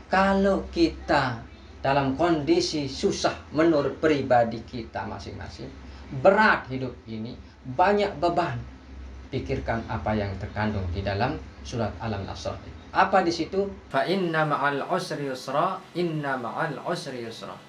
Kalau kita dalam kondisi susah menurut pribadi kita masing-masing, berat hidup ini, banyak beban, pikirkan apa yang terkandung di dalam surat Al-Nasr. Apa di situ? Fa inna ma'al usri yusra, inna ma'al usri yusra.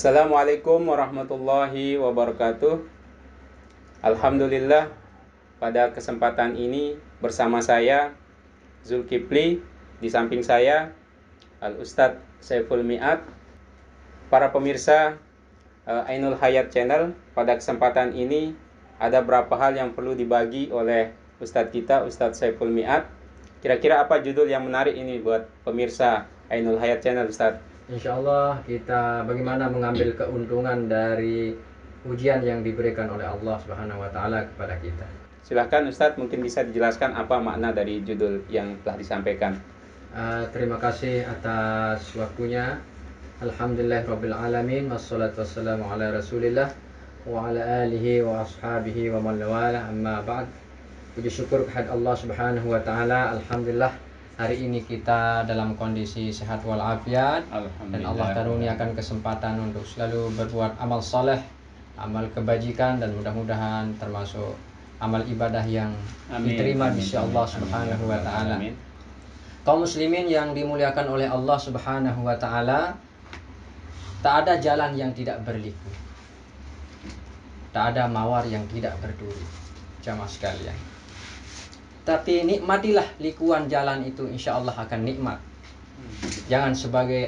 Assalamualaikum warahmatullahi wabarakatuh. Alhamdulillah, pada kesempatan ini bersama saya Zulkifli, di samping saya Al-Ustadz Saiful Mi'at. Para pemirsa Ainul Hayat Channel, pada kesempatan ini ada beberapa hal yang perlu dibagi oleh Ustadz kita, Ustadz Saiful Mi'at. Kira-kira apa judul yang menarik ini buat pemirsa Ainul Hayat Channel, Ustadz? Insya Allah kita bagaimana mengambil keuntungan dari ujian yang diberikan oleh Allah Subhanahu wa Ta'ala kepada kita. Silahkan Ustadz, mungkin bisa dijelaskan apa makna dari judul yang telah disampaikan. Terima kasih atas waktunya. Alhamdulillahirrabbilalamin, wassalatu wassalamu ala rasulillah wa ala alihi wa ashabihi wa man wala, amma ba'd. Puji syukur kepada Allah Subhanahu wa Ta'ala. Alhamdulillah, hari ini kita dalam kondisi sehat walafiat, dan Allah karuniakan kesempatan untuk selalu berbuat amal soleh, amal kebajikan, dan mudah-mudahan termasuk amal ibadah yang diterima di sisi Allah Subhanahu wa Ta'ala. Kaum muslimin yang dimuliakan oleh Allah Subhanahu wa Ta'ala, tak ada jalan yang tidak berliku, tak ada mawar yang tidak berduri, jamaah sekalian. Tapi nikmatilah likuan jalan itu, insya Allah akan nikmat. Jangan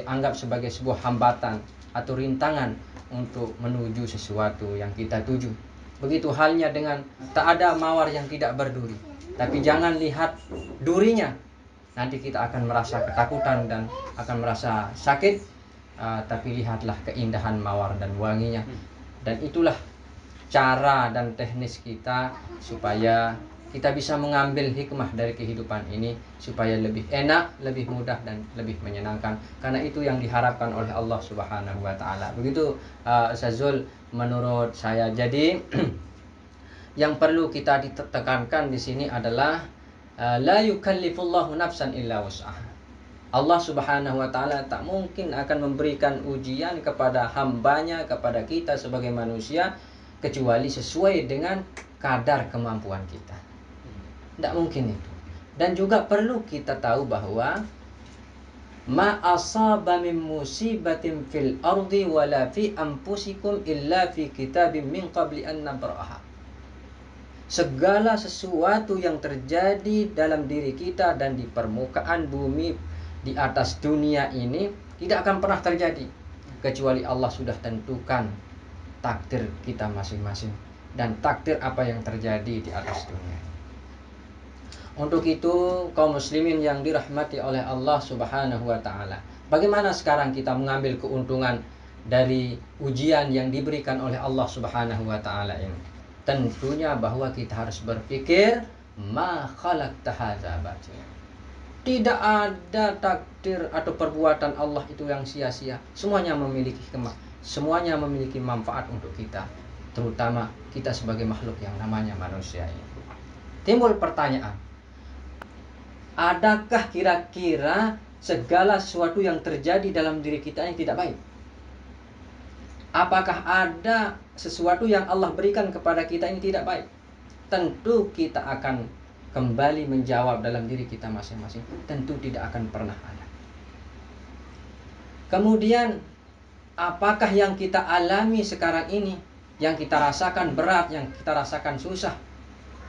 anggap sebagai sebuah hambatan atau rintangan untuk menuju sesuatu yang kita tuju. Begitu halnya dengan tak ada mawar yang tidak berduri. Tapi jangan lihat durinya, nanti kita akan merasa ketakutan dan akan merasa sakit. Tapi lihatlah keindahan mawar dan wanginya. Dan itulah cara dan teknis kita supaya kita bisa mengambil hikmah dari kehidupan ini supaya lebih enak, lebih mudah, dan lebih menyenangkan. Karena itu yang diharapkan oleh Allah Subhanahu wa Ta'ala. Begitu Ustazul menurut saya. Jadi yang perlu kita ditekankan di sini adalah la yukallifullahu nafsan illa wus'aha. Allah Subhanahu wa Ta'ala tak mungkin akan memberikan ujian kepada hambanya, kepada kita sebagai manusia, kecuali sesuai dengan kadar kemampuan kita. Tidak mungkin itu. Dan juga perlu kita tahu bahwa ma asaba min musibatin fil ardi wala fi anfusikum illa fi kitabim min qabli an nabraha. Segala sesuatu yang terjadi dalam diri kita dan di permukaan bumi, di atas dunia ini, tidak akan pernah terjadi kecuali Allah sudah tentukan takdir kita masing-masing dan takdir apa yang terjadi di atas dunia. Untuk itu, kaum muslimin yang dirahmati oleh Allah Subhanahu wa Ta'ala, bagaimana sekarang kita mengambil keuntungan dari ujian yang diberikan oleh Allah Subhanahu wa Ta'ala ini? Tentunya bahwa kita harus berpikir ma khalaqta hadza batila. Tidak ada takdir atau perbuatan Allah itu yang sia-sia. Semuanya memiliki hikmah, semuanya memiliki manfaat untuk kita, terutama kita sebagai makhluk yang namanya manusia ini. Timbul pertanyaan, adakah kira-kira segala sesuatu yang terjadi dalam diri kita yang tidak baik? Apakah ada sesuatu yang Allah berikan kepada kita ini tidak baik? Tentu kita akan kembali menjawab dalam diri kita masing-masing, tentu tidak akan pernah ada. Kemudian, apakah yang kita alami sekarang ini, yang kita rasakan berat, yang kita rasakan susah,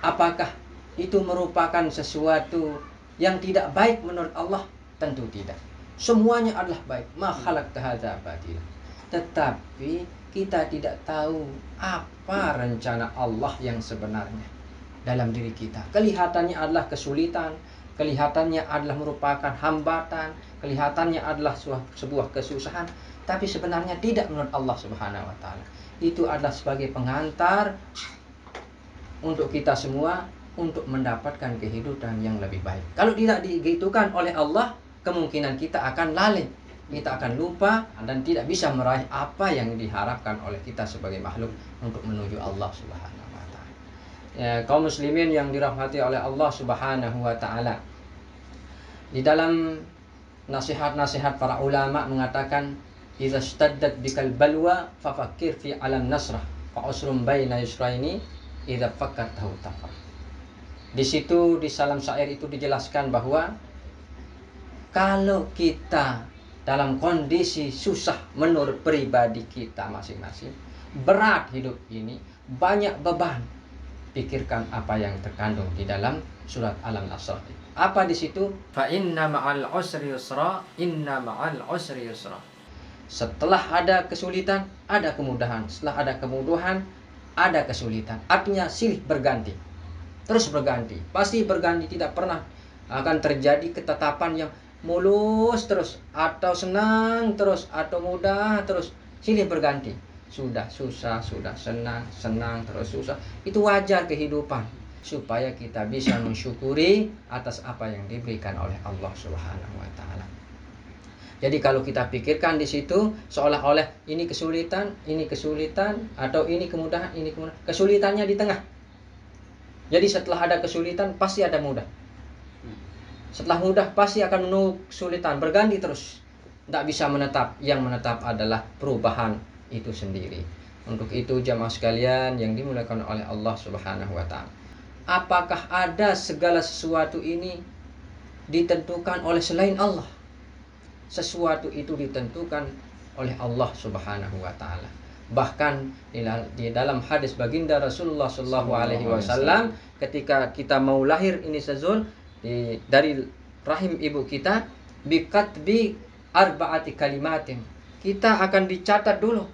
apakah itu merupakan sesuatu yang tidak baik menurut Allah? Tentu tidak. Semuanya adalah baik. Ma khalaqta hadza batila. Tetapi kita tidak tahu apa rencana Allah yang sebenarnya dalam diri kita. Kelihatannya adalah kesulitan, kelihatannya adalah merupakan hambatan, kelihatannya adalah sebuah kesusahan, tapi sebenarnya tidak menurut Allah Subhanahu wa Ta'ala. Itu adalah sebagai pengantar untuk kita semua untuk mendapatkan kehidupan yang lebih baik. Kalau tidak digitukan oleh Allah, kemungkinan kita akan lalai, kita akan lupa dan tidak bisa meraih apa yang diharapkan oleh kita sebagai makhluk untuk menuju Allah Subhanahu wa taala. Ya, kaum muslimin yang dirahmati oleh Allah Subhanahu wa taala. Di dalam nasihat-nasihat para ulama mengatakan, "Idza staddat bikal balwa fafakkir fi alam nasrah, fa usrum baina yusraini idza fakkatahu tafar." Di situ di salam syair itu dijelaskan bahwa kalau kita dalam kondisi susah menurut pribadi kita masing-masing, berat hidup ini, banyak beban, pikirkan apa yang terkandung di dalam surat Al-Nasr. Apa di situ? Fa inna ma'al usri yusra, inna ma'al usri yusra. Setelah ada kesulitan, ada kemudahan. Setelah ada kemudahan, ada kesulitan. Artinya silih berganti. Terus berganti. Pasti berganti, tidak pernah akan terjadi ketetapan yang mulus terus, atau senang terus, atau mudah terus. Silih berganti. Sudah susah, sudah senang, senang terus susah. Itu wajar kehidupan, supaya kita bisa mensyukuri atas apa yang diberikan oleh Allah Subhanahu wa taala. Jadi kalau kita pikirkan di situ seolah-olah ini kesulitan, atau ini kemudahan, ini kemudahan. Kesulitannya di tengah. Jadi setelah ada kesulitan pasti ada mudah. Setelah mudah pasti akan menunggu kesulitan, berganti terus. Tidak bisa menetap. Yang menetap adalah perubahan itu sendiri. Untuk itu jamaah sekalian yang dimuliakan oleh Allah Subhanahu wa taala, apakah ada segala sesuatu ini ditentukan oleh selain Allah? Sesuatu itu ditentukan oleh Allah Subhanahu wa taala. Bahkan di dalam hadis baginda Rasulullah sallallahu alaihi wasallam, ketika kita mau lahir ini sezul dari rahim ibu kita, biqatbi arba'ati kalimatin, kita akan dicatat dulu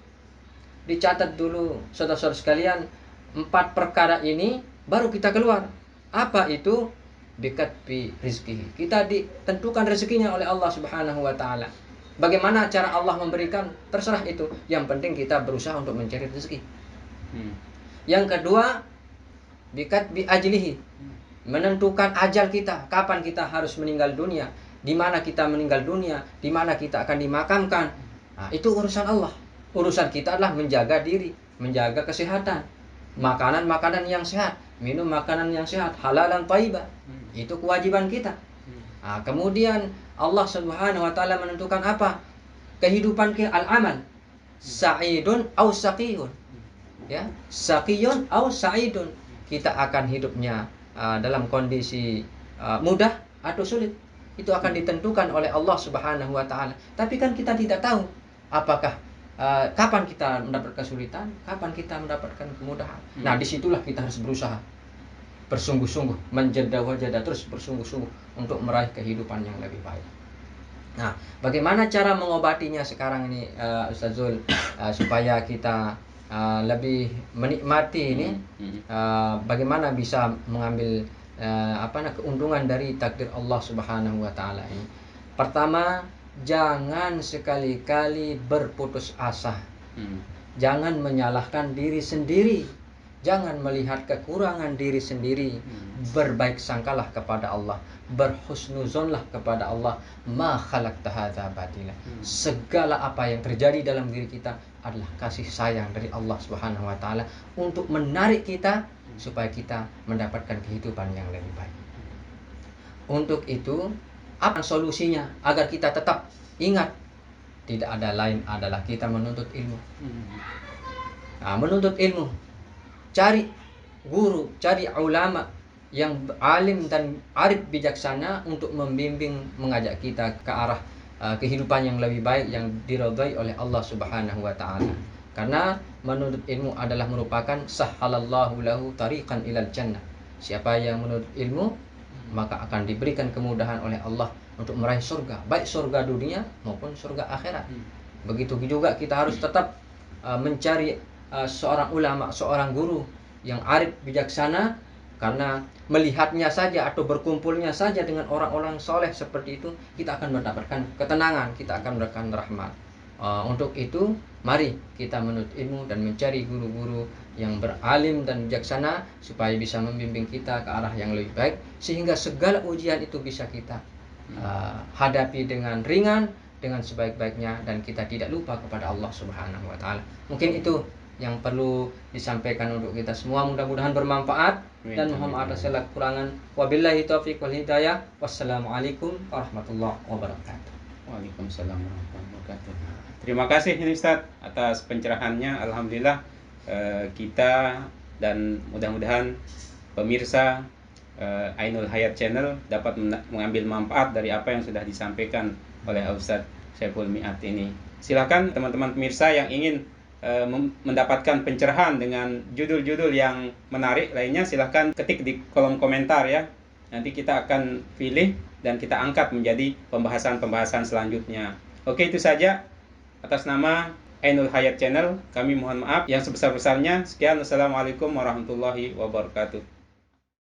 saudara-saudara sekalian, 4 perkara ini baru kita keluar. Apa itu? Biqatbi rizki, kita ditentukan rezekinya oleh Allah Subhanahu wa taala. Bagaimana cara Allah memberikan, terserah itu. Yang penting kita berusaha untuk mencari rezeki. Yang kedua, biqatbi ajlihi, menentukan ajal kita, kapan kita harus meninggal dunia, di mana kita meninggal dunia, di mana kita akan dimakamkan. Nah, itu urusan Allah. Urusan kita adalah menjaga diri, menjaga kesehatan, makanan yang sehat, minum makanan yang sehat, halalan thayyibah. Itu kewajiban kita. Nah, kemudian Allah Subhanahu wa taala menentukan apa? Kehidupan kita, al-amal. Sa'idun au saqiyun. Ya, saqiyun au sa'idun. Kita akan hidupnya dalam kondisi mudah atau sulit. Itu akan ditentukan oleh Allah Subhanahu wa taala. Tapi kan kita tidak tahu apakah kapan kita mendapatkan kesulitan, kapan kita mendapatkan kemudahan. Nah, disitulah kita harus berusaha bersungguh-sungguh, menjada terus bersungguh-sungguh untuk meraih kehidupan yang lebih baik. Nah, bagaimana cara mengobatinya sekarang ini, Ustaz Zul, supaya kita lebih menikmati ini, bagaimana bisa mengambil keuntungan dari takdir Allah Subhanahu wa taala ini? Pertama, jangan sekali-kali berputus asa. Jangan menyalahkan diri sendiri. Jangan melihat kekurangan diri sendiri. Berbaik sangkalah kepada Allah, berhusnuzonlah kepada Allah. Ma khalaqta hadza batila. Segala apa yang terjadi dalam diri kita adalah kasih sayang dari Allah Subhanahu wa taala untuk menarik kita supaya kita mendapatkan kehidupan yang lebih baik. Untuk itu, apa solusinya agar kita tetap ingat? Tidak ada lain adalah kita menuntut ilmu. Nah, menuntut ilmu, cari guru, cari ulama yang alim dan arif bijaksana untuk membimbing, mengajak kita ke arah kehidupan yang lebih baik yang diridhai oleh Allah Subhanahu wa taala. Karena menuntut ilmu adalah merupakan sahhalallahu lahu tariqan ilal jannah. Siapa yang menuntut ilmu, maka akan diberikan kemudahan oleh Allah untuk meraih surga, baik surga dunia maupun surga akhirat. Begitu juga kita harus tetap mencari seorang ulama, seorang guru yang arif bijaksana, karena melihatnya saja atau berkumpulnya saja dengan orang-orang soleh seperti itu, kita akan mendapatkan ketenangan, kita akan mendapatkan rahmat. Untuk itu, mari kita menuntut ilmu dan mencari guru-guru yang beralim dan bijaksana, supaya bisa membimbing kita ke arah yang lebih baik, sehingga segala ujian itu bisa kita hadapi dengan ringan, dengan sebaik-baiknya, dan kita tidak lupa kepada Allah Subhanahu wa taala. Mungkin itu yang perlu disampaikan untuk kita semua, mudah-mudahan bermanfaat. Dan mohon maaf atas segala kekurangan. Wabillahi taufiq wal hidayah. Wassalamualaikum warahmatullahi wabarakatuh. Waalaikumsalam warahmatullahi wabarakatuh. Terima kasih ini Ustadz atas pencerahannya. Alhamdulillah kita dan mudah-mudahan pemirsa Ainul Hayat Channel dapat mengambil manfaat dari apa yang sudah disampaikan oleh Ustadz Saiful Mi'at ini. Silakan teman-teman pemirsa yang ingin mendapatkan pencerahan dengan judul-judul yang menarik lainnya, silahkan ketik di kolom komentar ya. Nanti kita akan pilih dan kita angkat menjadi pembahasan-pembahasan selanjutnya. Oke, itu saja atas nama Ainul Hayat Channel. Kami mohon maaf yang sebesar-besarnya. Sekian, wassalamualaikum warahmatullahi wabarakatuh.